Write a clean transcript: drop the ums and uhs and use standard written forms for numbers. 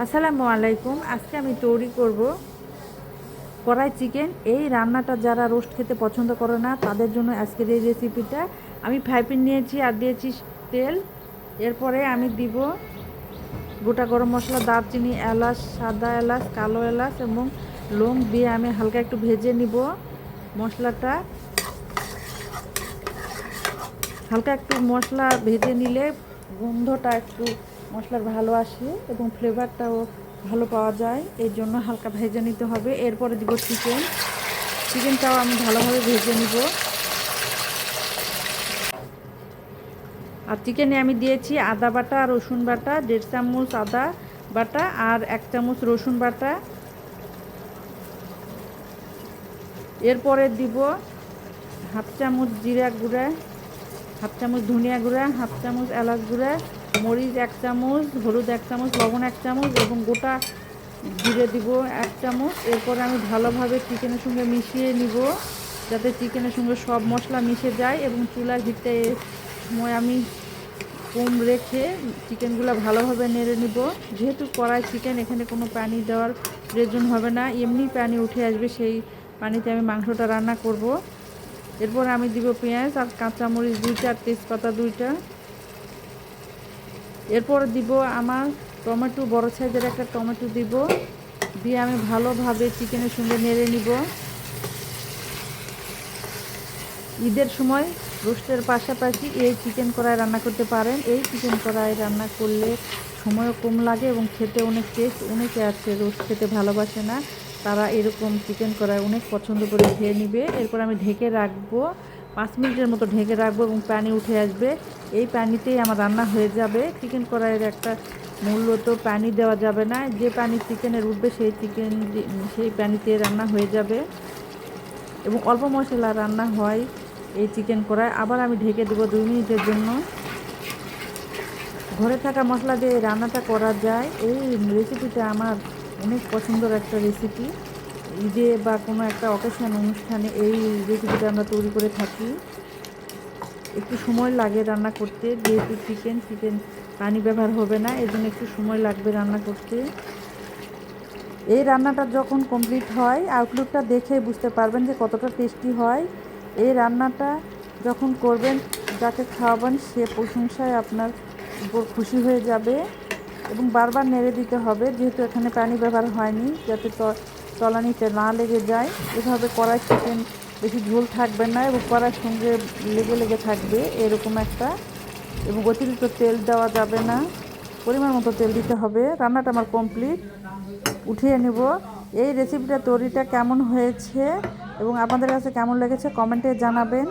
আসসালামু আলাইকুম। আজকে আমি তৈরি করব কড়াই চিকেন। এই রান্নাটা যারা রোস্ট খেতে পছন্দ করে না তাদের জন্য আজকের এই রেসিপিটা। আমি ফ্রাই প্যান নিয়েছি আর দিয়েছি তেল। এরপরে আমি দিব গোটা গরম মশলা, দারচিনি, এলাচ, সাদা এলাচ, কালো এলাচ এবং লং দিয়ে আমি হালকা একটু ভেজে নিব। মশলাটা হালকা একটু মশলা ভেজে নিলে গন্ধটা একটু মশলার ভালো আসে এবং ফ্লেভারটাও ভালো পাওয়া যায়। এর জন্য হালকা ভেজে নিতে হবে। এরপরে দিব চিকেনটাও আমি ভালোভাবে ভেজে নিব। আর চিকেনে আমি দিয়েছি আদা বাটা, রসুন বাটা, 1.5 চামচ আদা বাটা আর 1 চামচ রসুন বাটা। এরপরে দিব হাফ চামচ জিরা গুঁড়া, হাফ চামচ ধনিয়া গুঁড়া, হাফ চামচ এলাচ গুঁড়া, মরিচ 1 চামচ, হলুদ 1 চামচ, লবণ 1 চামচ এবং গোটা জিরে দিব 1 চামচ। এরপর আমি ভালোভাবে চিকেনের সঙ্গে মিশিয়ে নিব যাতে চিকেনের সঙ্গে সব মশলা মিশে যায় এবং চুলার হিটটা এই সময় আমি কম রেখে চিকেনগুলো ভালোভাবে নেড়ে নিব। যেহেতু কড়াই চিকেন এখানে কোনো পানি দেওয়ার প্রয়োজন হবে না, এমনি পানি উঠে আসবে, সেই পানিতে আমি মাংসটা রান্না করব। এরপর আমি দিব পেঁয়াজ আর কাঁচামরিচ 2টা, তেজপাতা 2টা। এরপর দিব আমার টমেটো, বড় সাইজের একটা টমেটো দিব, দিয়ে আমি ভালোভাবে চিকেনের সঙ্গে নেড়ে নিব। ঈদের সময় রোস্টের পাশাপাশি এই চিকেন কড়াই রান্না করতে পারেন। এই চিকেন কড়াই রান্না করলে সময়ও কম লাগে এবং খেতে অনেক টেস্ট। অনেকে আছে রোস্ট খেতে ভালোবাসে না, তারা এরকম চিকেন কড়াই অনেক পছন্দ করে খেয়ে নিবে। এরপর আমি ঢেকে রাখবো, 5 মিনিটের মতো ঢেকে রাখবো এবং পানি উঠে আসবে। এই পানিতেই আমার রান্না হয়ে যাবে। চিকেন কড়াইয়ের একটা মূল্য তো পানি দেওয়া যাবে না, যে পানি চিকেনের উঠবে সেই পানিতে রান্না হয়ে যাবে এবং অল্প মশলা রান্না হয় এই চিকেন কড়াই। আবার আমি ঢেকে দেবো 2 মিনিটের জন্য। ঘরে থাকা মশলা দিয়ে রান্নাটা করা যায়। এই রেসিপিটা আমার অনেক পছন্দের একটা রেসিপি। ঈদে বা কোনো একটা অকেশন অনুষ্ঠানে এই রেসিপিটা আমরা তৈরি করে থাকি। একটু সময় লাগে রান্না করতে, যেহেতু চিকেন পানি ব্যবহার হবে না, এর জন্য একটু সময় লাগবে রান্না করতে। এই রান্নাটা যখন কমপ্লিট হয় আউটলুকটা দেখে বুঝতে পারবেন যে কতটা টেস্টি হয়। এই রান্নাটা যখন করবেন, যাকে খাওয়াবেন সে প্রশংসায় আপনার উপর খুশি হয়ে যাবে এবং বারবার নেড়ে দিতে হবে, যেহেতু এখানে পানি ব্যবহার হয়নি, যাতে তলানিতে না লেগে যায়। এভাবে কড়াই চিকেন বেশি ঝোল থাকবে না এবং কড়াইয়ের সঙ্গে লেগে লেগে থাকবে এরকম একটা, এবং অতিরিক্ত তেল দেওয়া যাবে না, পরিমাণ মতো তেল দিতে হবে। রান্নাটা আমার কমপ্লিট, উঠিয়ে নেব। এই রেসিপিটা তৈরিটা কেমন হয়েছে এবং আপনাদের কাছে কেমন লেগেছে কমেন্টে জানাবেন।